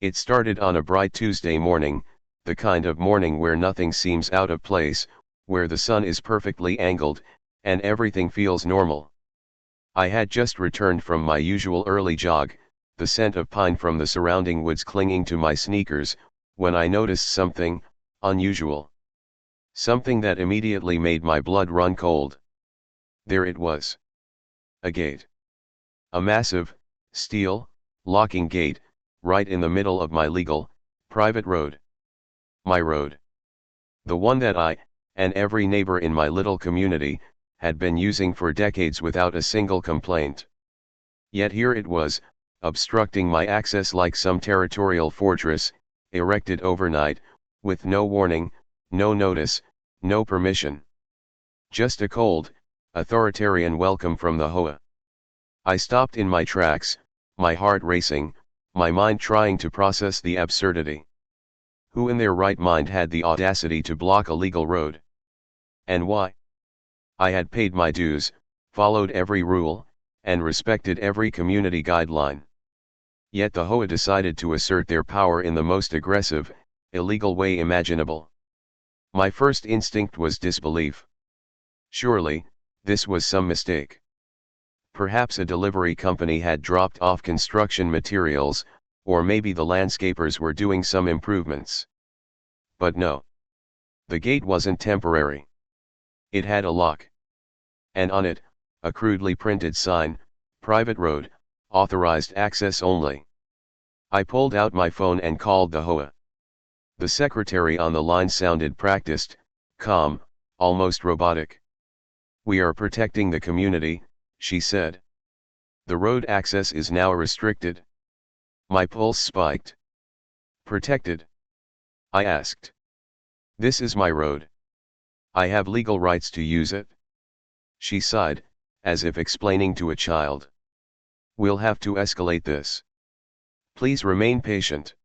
It started on a bright Tuesday morning, the kind of morning where nothing seems out of place, where the sun is perfectly angled, and everything feels normal. I had just returned from my usual early jog, the scent of pine from the surrounding woods clinging to my sneakers, when I noticed something unusual. Something that immediately made my blood run cold. There it was. A gate. A massive, steel, locking gate, right in the middle of my legal, private road. My road. The one that I, and every neighbor in my little community, had been using for decades without a single complaint. Yet here it was, obstructing my access like some territorial fortress, erected overnight, with no warning, no notice, no permission. Just a cold, authoritarian welcome from the HOA. I stopped in my tracks, my heart racing, my mind trying to process the absurdity. Who in their right mind had the audacity to block a legal road? And why? I had paid my dues, followed every rule, and respected every community guideline. Yet the HOA decided to assert their power in the most aggressive, illegal way imaginable. My first instinct was disbelief. Surely, this was some mistake. Perhaps a delivery company had dropped off construction materials, or maybe the landscapers were doing some improvements. But no. The gate wasn't temporary. It had a lock. And on it, a crudely printed sign, "Private Road, Authorized Access Only." I pulled out my phone and called the HOA. The secretary on the line sounded practiced, calm, almost robotic. "We are protecting the community," she said. "The road access is now restricted." My pulse spiked. "Protected?" I asked. "This is my road. I have legal rights to use it." She sighed, as if explaining to a child. "We'll have to escalate this. Please remain patient."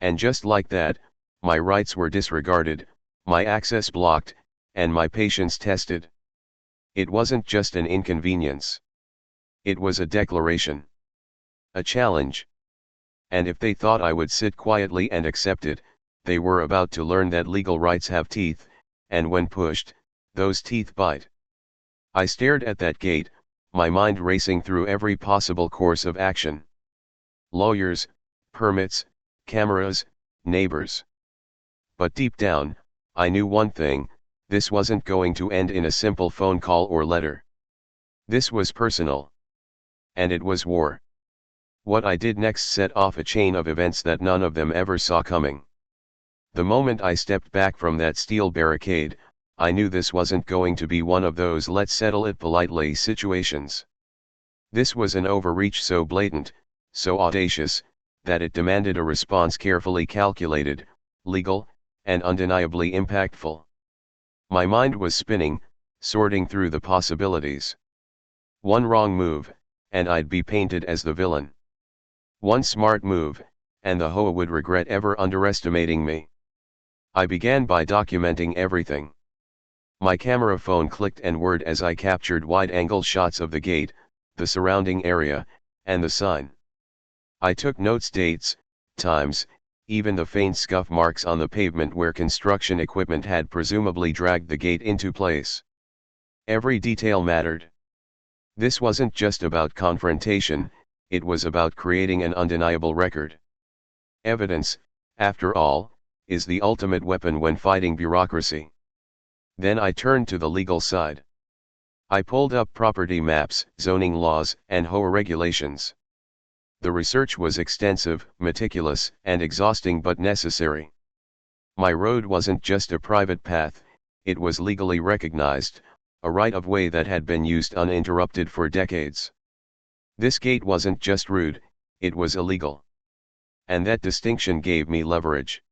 And just like that, my rights were disregarded, my access blocked, and my patience tested. It wasn't just an inconvenience. It was a declaration. A challenge. And if they thought I would sit quietly and accept it, they were about to learn that legal rights have teeth, and when pushed, those teeth bite. I stared at that gate, my mind racing through every possible course of action. Lawyers, permits, cameras, neighbors. But deep down, I knew one thing: this wasn't going to end in a simple phone call or letter. This was personal. And it was war. What I did next set off a chain of events that none of them ever saw coming. The moment I stepped back from that steel barricade, I knew this wasn't going to be one of those "let's settle it politely" situations. This was an overreach so blatant, so audacious, that it demanded a response carefully calculated, legal, and undeniably impactful. My mind was spinning, sorting through the possibilities. One wrong move, and I'd be painted as the villain. One smart move, and the HOA would regret ever underestimating me. I began by documenting everything. My camera phone clicked and whirred as I captured wide-angle shots of the gate, the surrounding area, and the sign. I took notes: dates, times, even the faint scuff marks on the pavement where construction equipment had presumably dragged the gate into place. Every detail mattered. This wasn't just about confrontation, it was about creating an undeniable record. Evidence, after all, is the ultimate weapon when fighting bureaucracy. Then I turned to the legal side. I pulled up property maps, zoning laws, and HOA regulations. The research was extensive, meticulous, and exhausting, but necessary. My road wasn't just a private path, it was legally recognized, a right-of-way that had been used uninterrupted for decades. This gate wasn't just rude, it was illegal. And that distinction gave me leverage.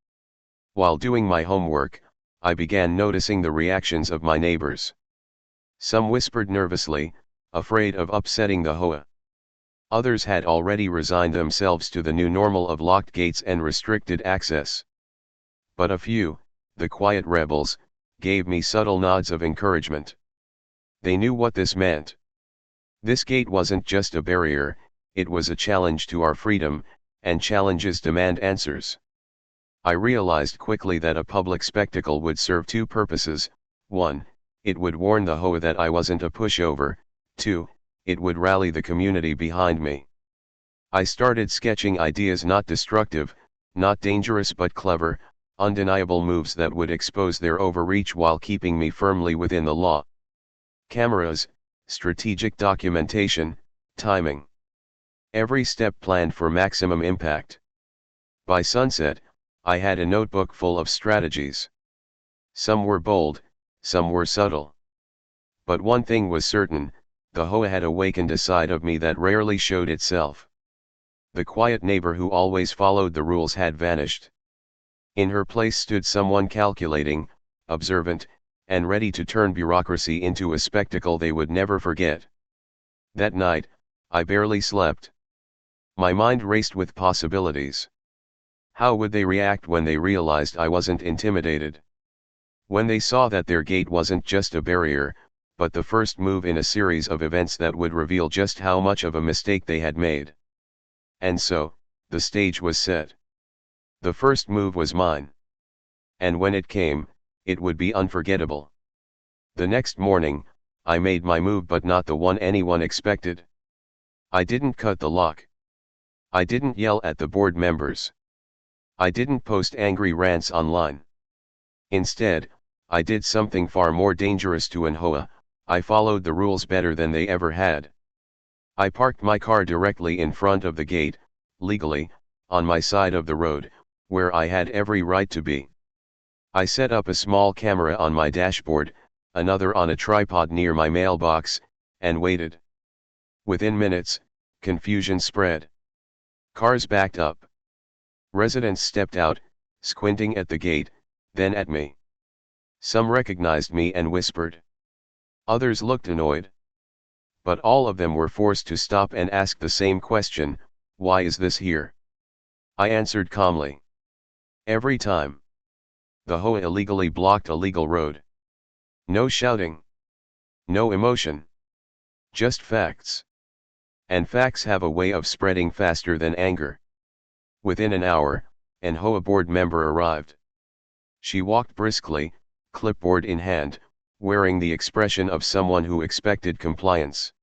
While doing my homework, I began noticing the reactions of my neighbors. Some whispered nervously, afraid of upsetting the HOA. Others had already resigned themselves to the new normal of locked gates and restricted access. But a few, the quiet rebels, gave me subtle nods of encouragement. They knew what this meant. This gate wasn't just a barrier, it was a challenge to our freedom, and challenges demand answers. I realized quickly that a public spectacle would serve two purposes: 1, it would warn the HOA that I wasn't a pushover; 2, it would rally the community behind me. I started sketching ideas, not destructive, not dangerous, but clever, undeniable moves that would expose their overreach while keeping me firmly within the law. Cameras, strategic documentation, timing. Every step planned for maximum impact. By sunset, I had a notebook full of strategies. Some were bold, some were subtle. But one thing was certain: the HOA had awakened a side of me that rarely showed itself. The quiet neighbor who always followed the rules had vanished. In her place stood someone calculating, observant, and ready to turn bureaucracy into a spectacle they would never forget. That night, I barely slept. My mind raced with possibilities. How would they react when they realized I wasn't intimidated? When they saw that their gate wasn't just a barrier, but the first move in a series of events that would reveal just how much of a mistake they had made. And so, the stage was set. The first move was mine. And when it came, it would be unforgettable. The next morning, I made my move, but not the one anyone expected. I didn't cut the lock. I didn't yell at the board members. I didn't post angry rants online. Instead, I did something far more dangerous to an HOA: I followed the rules better than they ever had. I parked my car directly in front of the gate, legally, on my side of the road, where I had every right to be. I set up a small camera on my dashboard, another on a tripod near my mailbox, and waited. Within minutes, confusion spread. Cars backed up. Residents stepped out, squinting at the gate, then at me. Some recognized me and whispered. Others looked annoyed. But all of them were forced to stop and ask the same question: why is this here? I answered calmly. Every time. The HOA illegally blocked a legal road. No shouting. No emotion. Just facts. And facts have a way of spreading faster than anger. Within an hour, an HOA board member arrived. She walked briskly, clipboard in hand, wearing the expression of someone who expected compliance.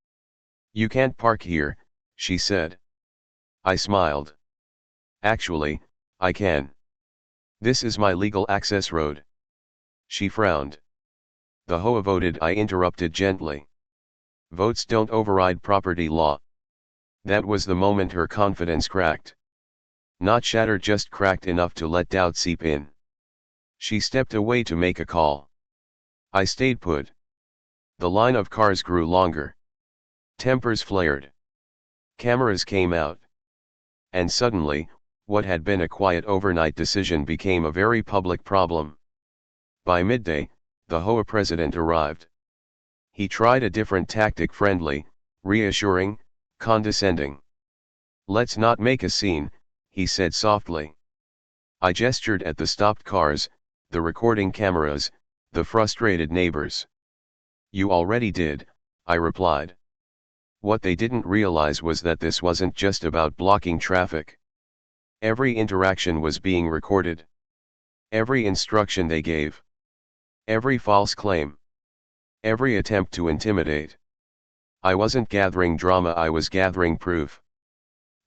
"You can't park here," she said. I smiled. "Actually, I can. This is my legal access road." She frowned. "The HOA voted," I interrupted gently. "Votes don't override property law." That was the moment her confidence cracked. Not shattered, just cracked enough to let doubt seep in. She stepped away to make a call. I stayed put. The line of cars grew longer. Tempers flared. Cameras came out. And suddenly, what had been a quiet overnight decision became a very public problem. By midday, the HOA president arrived. He tried a different tactic: friendly, reassuring, condescending. "Let's not make a scene," he said softly. I gestured at the stopped cars, the recording cameras, the frustrated neighbors. "You already did," I replied. What they didn't realize was that this wasn't just about blocking traffic. Every interaction was being recorded. Every instruction they gave. Every false claim. Every attempt to intimidate. I wasn't gathering drama, I was gathering proof.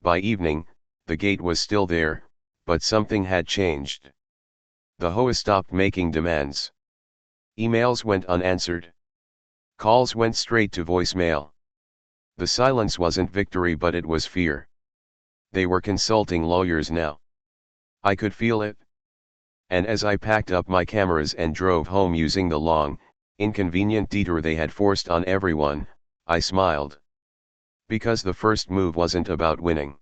By evening, the gate was still there, but something had changed. The HOA stopped making demands. Emails went unanswered. Calls went straight to voicemail. The silence wasn't victory, but it was fear. They were consulting lawyers now. I could feel it. And as I packed up my cameras and drove home using the long, inconvenient detour they had forced on everyone, I smiled. Because the first move wasn't about winning.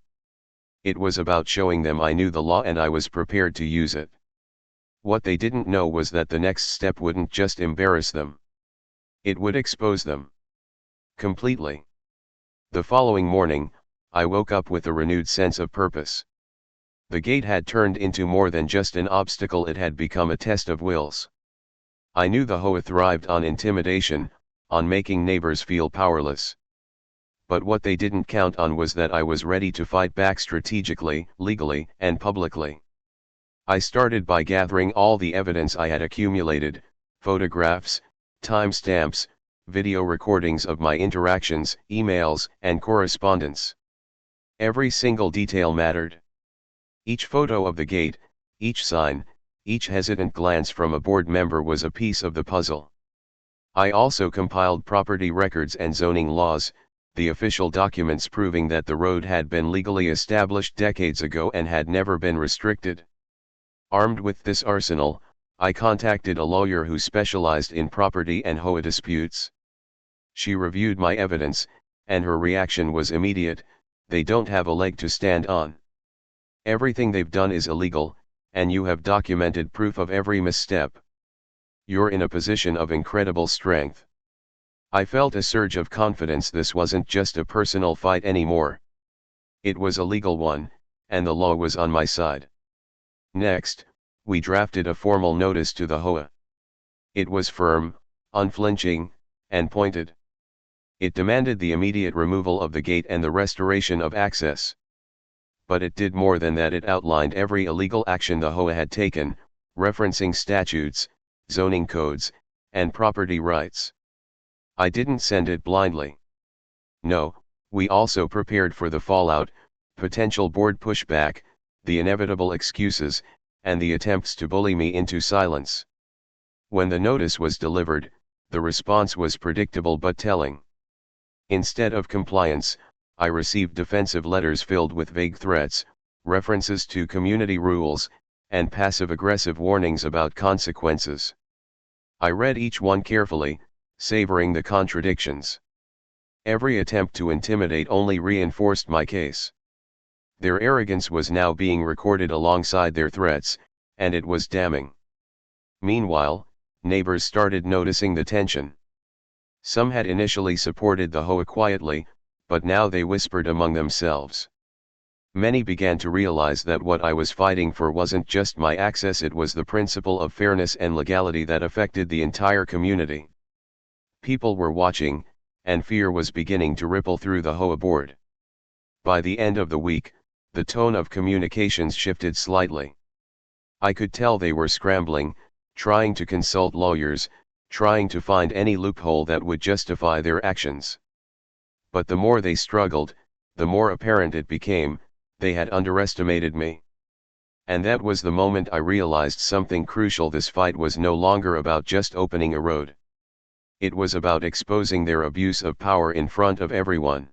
It was about showing them I knew the law and I was prepared to use it. What they didn't know was that the next step wouldn't just embarrass them. It would expose them. Completely. The following morning, I woke up with a renewed sense of purpose. The gate had turned into more than just an obstacle, it had become a test of wills. I knew the HOA thrived on intimidation, on making neighbors feel powerless. but what they didn't count on was that I was ready to fight back strategically, legally, and publicly. I started by gathering all the evidence I had accumulated: photographs, timestamps, video recordings of my interactions, emails, and correspondence. Every single detail mattered. Each photo of the gate, each sign, each hesitant glance from a board member was a piece of the puzzle. I also compiled property records and zoning laws, the official documents proving that the road had been legally established decades ago and had never been restricted. Armed with this arsenal, I contacted a lawyer who specialized in property and HOA disputes. She reviewed my evidence, and her reaction was immediate: they don't have a leg to stand on. Everything they've done is illegal, and you have documented proof of every misstep. You're in a position of incredible strength. I felt a surge of confidence. This wasn't just a personal fight anymore. It was a legal one, and the law was on my side. Next, we drafted a formal notice to the HOA. It was firm, unflinching, and pointed. It demanded the immediate removal of the gate and the restoration of access. But it did more than that. It outlined every illegal action the HOA had taken, referencing statutes, zoning codes, and property rights. I didn't send it blindly. No, we also prepared for the fallout, potential board pushback, the inevitable excuses, and the attempts to bully me into silence. When the notice was delivered, the response was predictable but telling. Instead of compliance, I received defensive letters filled with vague threats, references to community rules, and passive-aggressive warnings about consequences. I read each one carefully, savoring the contradictions. Every attempt to intimidate only reinforced my case. Their arrogance was now being recorded alongside their threats, and it was damning. Meanwhile, neighbors started noticing the tension. Some had initially supported the HOA quietly, but now they whispered among themselves. Many began to realize that what I was fighting for wasn't just my access, it was the principle of fairness and legality that affected the entire community. People were watching, and fear was beginning to ripple through the HOA board. By the end of the week, the tone of communications shifted slightly. I could tell they were scrambling, trying to consult lawyers, trying to find any loophole that would justify their actions. But the more they struggled, the more apparent it became, they had underestimated me. And that was the moment I realized something crucial: this fight was no longer about just opening a road. It was about exposing their abuse of power in front of everyone.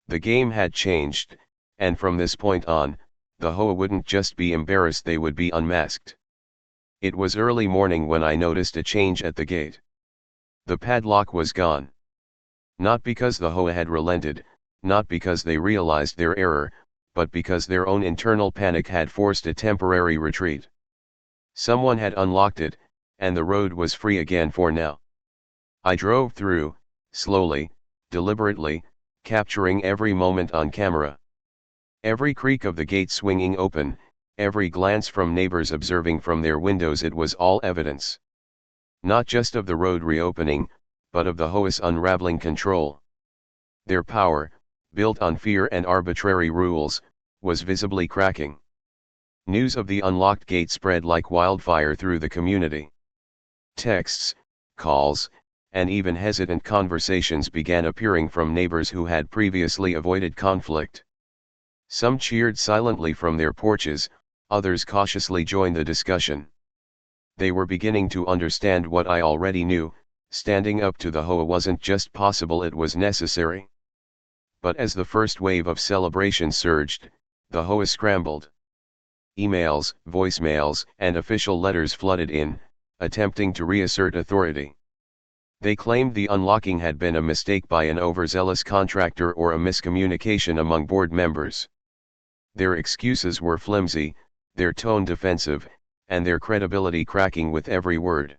The game had changed, and from this point on, the HOA wouldn't just be embarrassed, they would be unmasked. It was early morning when I noticed a change at the gate. The padlock was gone. Not because the HOA had relented, not because they realized their error, but because their own internal panic had forced a temporary retreat. Someone had unlocked it, and the road was free again for now. I drove through, slowly, deliberately, capturing every moment on camera. Every creak of the gate swinging open, every glance from neighbors observing from their windows, it was all evidence. Not just of the road reopening, but of the HOA's unraveling control. Their power, built on fear and arbitrary rules, was visibly cracking. News of the unlocked gate spread like wildfire through the community. Texts, calls, and even hesitant conversations began appearing from neighbors who had previously avoided conflict. Some cheered silently from their porches, others cautiously joined the discussion. They were beginning to understand what I already knew: standing up to the HOA wasn't just possible, it was necessary. But as the first wave of celebration surged, the HOA scrambled. Emails, voicemails, and official letters flooded in, attempting to reassert authority. They claimed the unlocking had been a mistake by an overzealous contractor or a miscommunication among board members. Their excuses were flimsy, their tone defensive, and their credibility cracking with every word.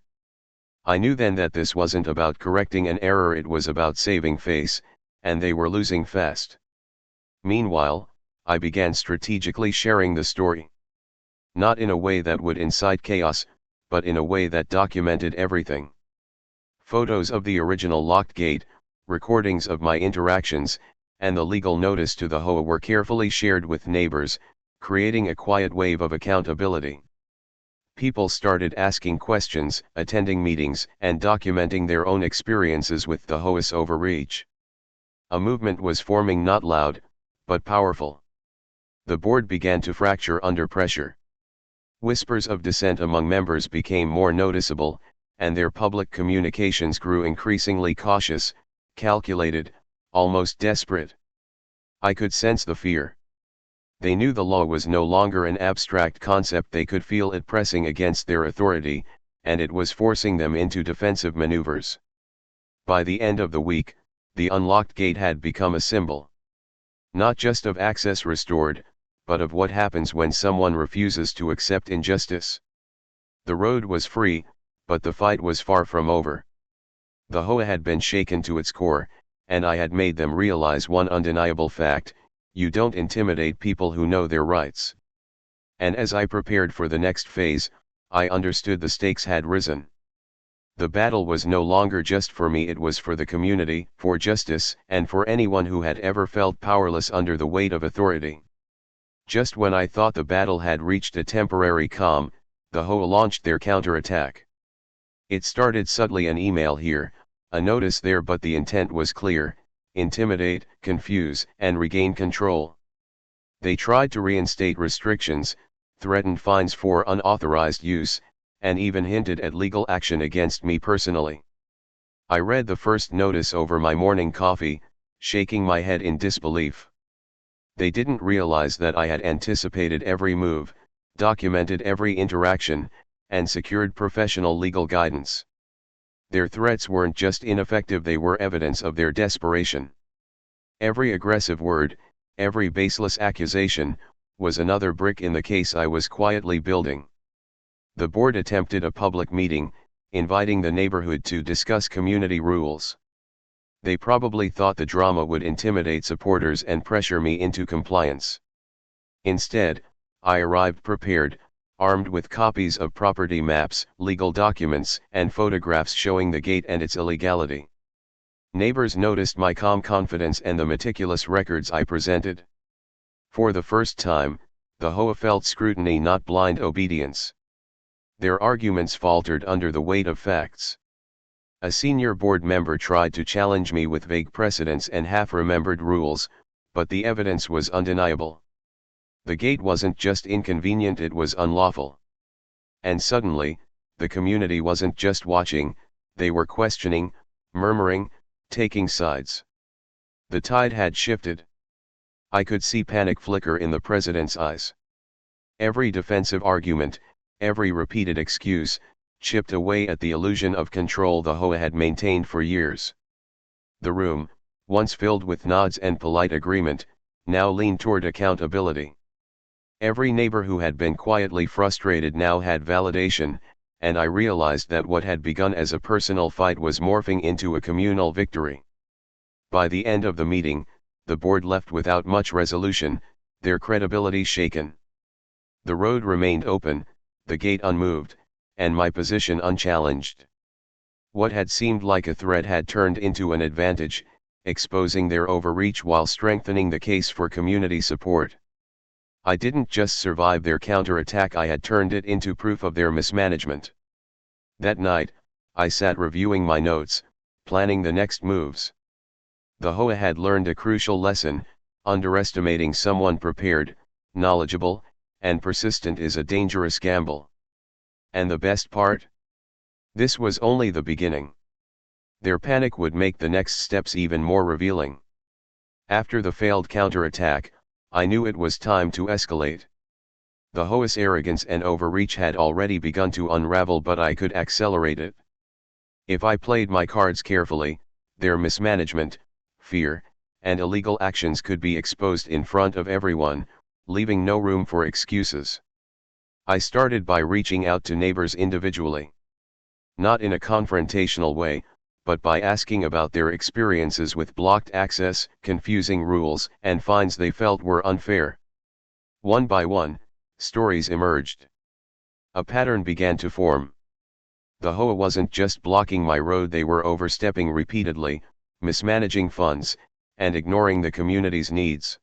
I knew then that this wasn't about correcting an error, it was about saving face, and they were losing fast. Meanwhile, I began strategically sharing the story. Not in a way that would incite chaos, but in a way that documented everything. Photos of the original locked gate, recordings of my interactions, and the legal notice to the HOA were carefully shared with neighbors, creating a quiet wave of accountability. People started asking questions, attending meetings, and documenting their own experiences with the HOA's overreach. A movement was forming, not loud, but powerful. The board began to fracture under pressure. Whispers of dissent among members became more noticeable, and their public communications grew increasingly cautious, calculated, almost desperate. I could sense the fear. They knew the law was no longer an abstract concept, they could feel it pressing against their authority, and it was forcing them into defensive maneuvers. By the end of the week, the unlocked gate had become a symbol. Not just of access restored, but of what happens when someone refuses to accept injustice. The road was free, but the fight was far from over. The HOA had been shaken to its core, and I had made them realize one undeniable fact: you don't intimidate people who know their rights. And as I prepared for the next phase, I understood the stakes had risen. The battle was no longer just for me, it was for the community, for justice, and for anyone who had ever felt powerless under the weight of authority. Just when I thought the battle had reached a temporary calm, the HOA launched their counterattack. It started subtly, an email here, a notice there, but the intent was clear: intimidate, confuse, and regain control. They tried to reinstate restrictions, threatened fines for unauthorized use, and even hinted at legal action against me personally. I read the first notice over my morning coffee, shaking my head in disbelief. They didn't realize that I had anticipated every move, documented every interaction, and secured professional legal guidance. Their threats weren't just ineffective, they were evidence of their desperation. Every aggressive word, every baseless accusation, was another brick in the case I was quietly building. The board attempted a public meeting, inviting the neighborhood to discuss community rules. They probably thought the drama would intimidate supporters and pressure me into compliance. Instead, I arrived prepared, armed with copies of property maps, legal documents, and photographs showing the gate and its illegality. Neighbors noticed my calm confidence and the meticulous records I presented. For the first time, the HOA felt scrutiny, not blind obedience. Their arguments faltered under the weight of facts. A senior board member tried to challenge me with vague precedents and half-remembered rules, but the evidence was undeniable. The gate wasn't just inconvenient, it was unlawful. And suddenly, the community wasn't just watching, they were questioning, murmuring, taking sides. The tide had shifted. I could see panic flicker in the president's eyes. Every defensive argument, every repeated excuse, chipped away at the illusion of control the HOA had maintained for years. The room, once filled with nods and polite agreement, now leaned toward accountability. Every neighbor who had been quietly frustrated now had validation, and I realized that what had begun as a personal fight was morphing into a communal victory. By the end of the meeting, the board left without much resolution, their credibility shaken. The road remained open, the gate unmoved, and my position unchallenged. What had seemed like a threat had turned into an advantage, exposing their overreach while strengthening the case for community support. I didn't just survive their counterattack, I had turned it into proof of their mismanagement. That night, I sat reviewing my notes, planning the next moves. The HOA had learned a crucial lesson: underestimating someone prepared, knowledgeable, and persistent is a dangerous gamble. And the best part? This was only the beginning. Their panic would make the next steps even more revealing. After the failed counterattack, I knew it was time to escalate. The HOA's arrogance and overreach had already begun to unravel, but I could accelerate it. If I played my cards carefully, their mismanagement, fear, and illegal actions could be exposed in front of everyone, leaving no room for excuses. I started by reaching out to neighbors individually. Not in a confrontational way, but by asking about their experiences with blocked access, confusing rules, and fines they felt were unfair. One by one, stories emerged. A pattern began to form. The HOA wasn't just blocking my road, they were overstepping repeatedly, mismanaging funds, and ignoring the community's needs.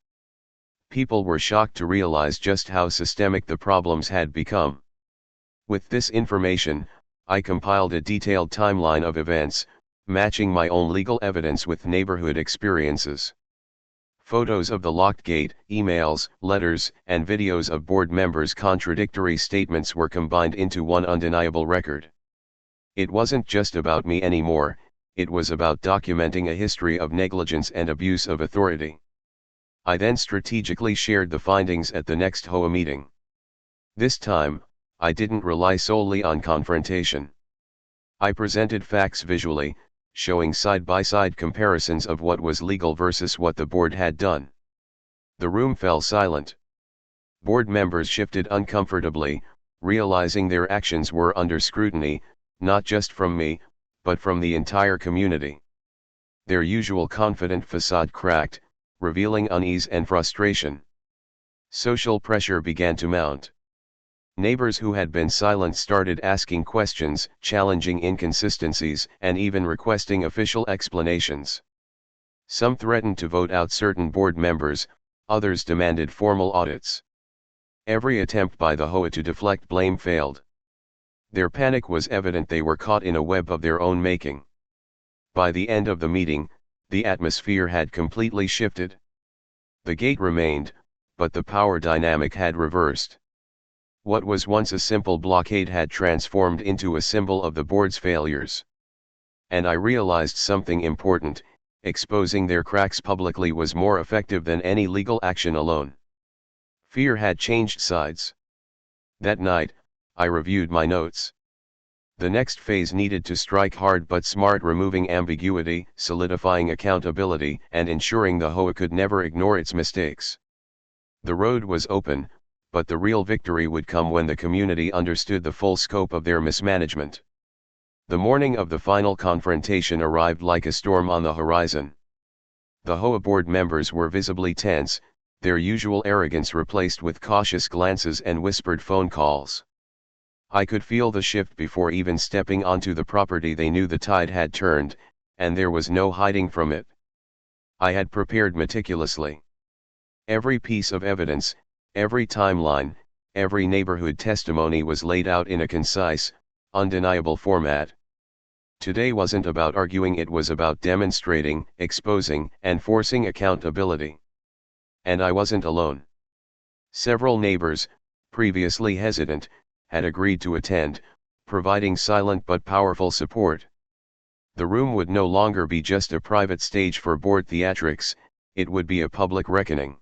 People were shocked to realize just how systemic the problems had become. With this information, I compiled a detailed timeline of events, matching my own legal evidence with neighborhood experiences. Photos of the locked gate, emails, letters, and videos of board members' contradictory statements were combined into one undeniable record. It wasn't just about me anymore, it was about documenting a history of negligence and abuse of authority. I then strategically shared the findings at the next HOA meeting. This time, I didn't rely solely on confrontation. I presented facts visually, showing side-by-side comparisons of what was legal versus what the board had done. The room fell silent. Board members shifted uncomfortably, realizing their actions were under scrutiny, not just from me, but from the entire community. Their usual confident facade cracked, revealing unease and frustration. Social pressure began to mount. Neighbors who had been silent started asking questions, challenging inconsistencies, and even requesting official explanations. Some threatened to vote out certain board members, others demanded formal audits. Every attempt by the HOA to deflect blame failed. Their panic was evident. They were caught in a web of their own making. By the end of the meeting, the atmosphere had completely shifted. The gate remained, but the power dynamic had reversed. What was once a simple blockade had transformed into a symbol of the board's failures. And I realized something important: exposing their cracks publicly was more effective than any legal action alone. Fear had changed sides. That night, I reviewed my notes. The next phase needed to strike hard but smart, removing ambiguity, solidifying accountability, and ensuring the HOA could never ignore its mistakes. The road was open, but the real victory would come when the community understood the full scope of their mismanagement. The morning of the final confrontation arrived like a storm on the horizon. The HOA board members were visibly tense, their usual arrogance replaced with cautious glances and whispered phone calls. I could feel the shift before even stepping onto the property. They knew the tide had turned, and there was no hiding from it. I had prepared meticulously. Every piece of evidence, every timeline, every neighborhood testimony was laid out in a concise, undeniable format. Today wasn't about arguing, it was about demonstrating, exposing, and forcing accountability. And I wasn't alone. Several neighbors, previously hesitant, had agreed to attend, providing silent but powerful support. The room would no longer be just a private stage for board theatrics, it would be a public reckoning.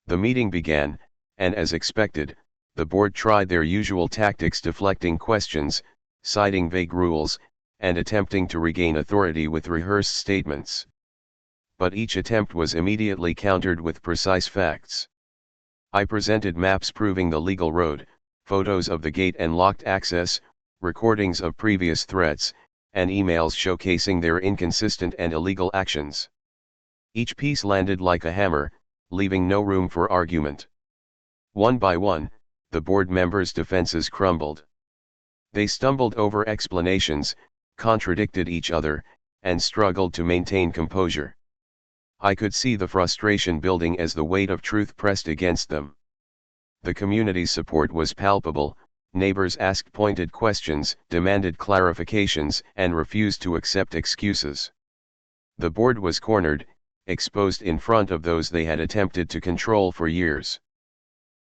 The meeting began, and as expected, the board tried their usual tactics, deflecting questions, citing vague rules, and attempting to regain authority with rehearsed statements. But each attempt was immediately countered with precise facts. I presented maps proving the legal road, photos of the gate and locked access, recordings of previous threats, and emails showcasing their inconsistent and illegal actions. Each piece landed like a hammer, leaving no room for argument. One by one, the board members' defenses crumbled. They stumbled over explanations, contradicted each other, and struggled to maintain composure. I could see the frustration building as the weight of truth pressed against them. The community's support was palpable. Neighbors asked pointed questions, demanded clarifications, and refused to accept excuses. The board was cornered, exposed in front of those they had attempted to control for years.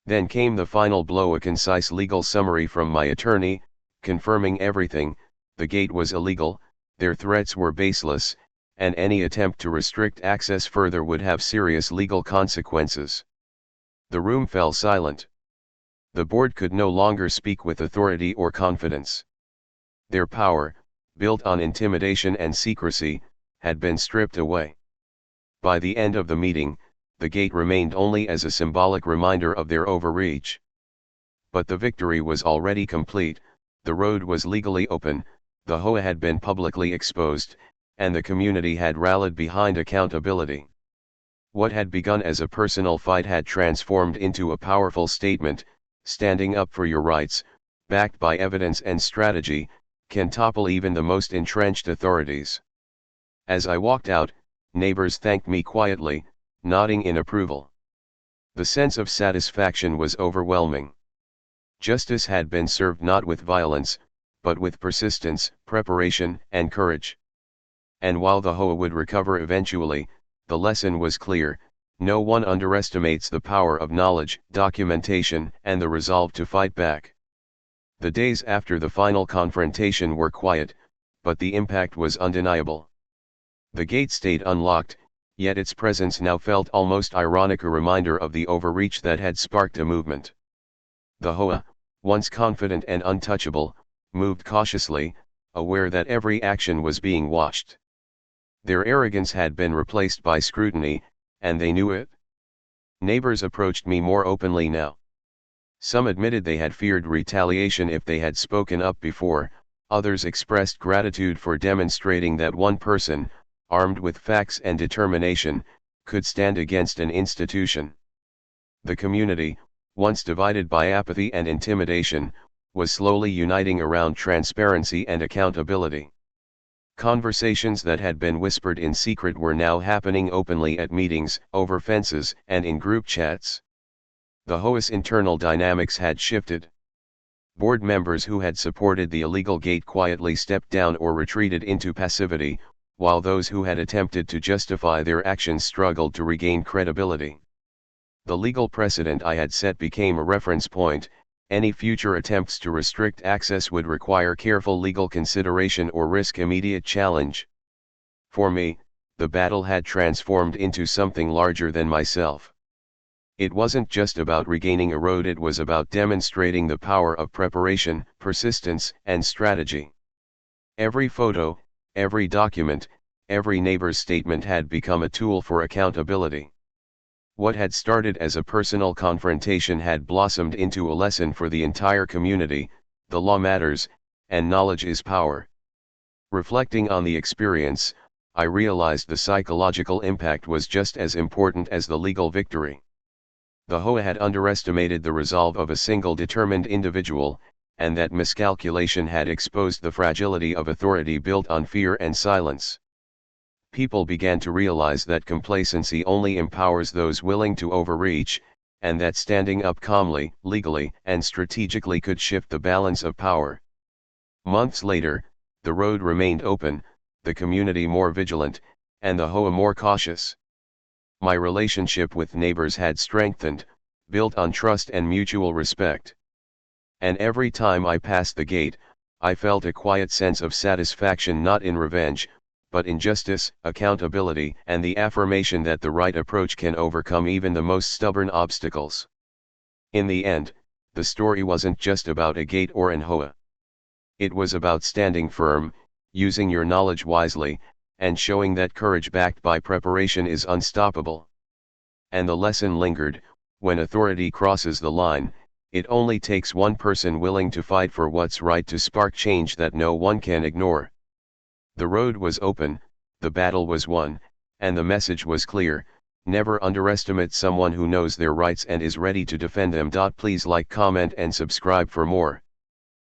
Then came the final blow: a concise legal summary from my attorney, confirming everything: the gate was illegal, their threats were baseless, and any attempt to restrict access further would have serious legal consequences. The room fell silent. The board could no longer speak with authority or confidence. Their power, built on intimidation and secrecy, had been stripped away. By the end of the meeting, the gate remained only as a symbolic reminder of their overreach. But the victory was already complete. The road was legally open, the HOA had been publicly exposed, and the community had rallied behind accountability. What had begun as a personal fight had transformed into a powerful statement: standing up for your rights, backed by evidence and strategy, can topple even the most entrenched authorities. As I walked out, neighbors thanked me quietly, nodding in approval. The sense of satisfaction was overwhelming. Justice had been served not with violence, but with persistence, preparation, and courage. And while the HOA would recover eventually, the lesson was clear: no one underestimates the power of knowledge, documentation, and the resolve to fight back. The days after the final confrontation were quiet, but the impact was undeniable. The gate stayed unlocked, yet its presence now felt almost ironic, a reminder of the overreach that had sparked a movement. The HOA, once confident and untouchable, moved cautiously, aware that every action was being watched. Their arrogance had been replaced by scrutiny, and they knew it. Neighbors approached me more openly now. Some admitted they had feared retaliation if they had spoken up before, others expressed gratitude for demonstrating that one person, armed with facts and determination, could stand against an institution. The community, once divided by apathy and intimidation, was slowly uniting around transparency and accountability. Conversations that had been whispered in secret were now happening openly at meetings, over fences, and in group chats. The HOA's internal dynamics had shifted. Board members who had supported the illegal gate quietly stepped down or retreated into passivity, while those who had attempted to justify their actions struggled to regain credibility. The legal precedent I had set became a reference point. Any future attempts to restrict access would require careful legal consideration or risk immediate challenge. For me, the battle had transformed into something larger than myself. It wasn't just about regaining a road, it was about demonstrating the power of preparation, persistence, and strategy. Every photo, every document, every neighbor's statement had become a tool for accountability. What had started as a personal confrontation had blossomed into a lesson for the entire community: the law matters, and knowledge is power. Reflecting on the experience, I realized the psychological impact was just as important as the legal victory. The HOA had underestimated the resolve of a single determined individual, and that miscalculation had exposed the fragility of authority built on fear and silence. People began to realize that complacency only empowers those willing to overreach, and that standing up calmly, legally, and strategically could shift the balance of power. Months later, the road remained open, the community more vigilant, and the HOA more cautious. My relationship with neighbors had strengthened, built on trust and mutual respect. And every time I passed the gate, I felt a quiet sense of satisfaction, not in revenge, but in justice, accountability, and the affirmation that the right approach can overcome even the most stubborn obstacles. In the end, the story wasn't just about a gate or an HOA. It was about standing firm, using your knowledge wisely, and showing that courage backed by preparation is unstoppable. And the lesson lingered: when authority crosses the line, it only takes one person willing to fight for what's right to spark change that no one can ignore. The road was open, the battle was won, and the message was clear: never underestimate someone who knows their rights and is ready to defend them. Please like, comment, and subscribe for more.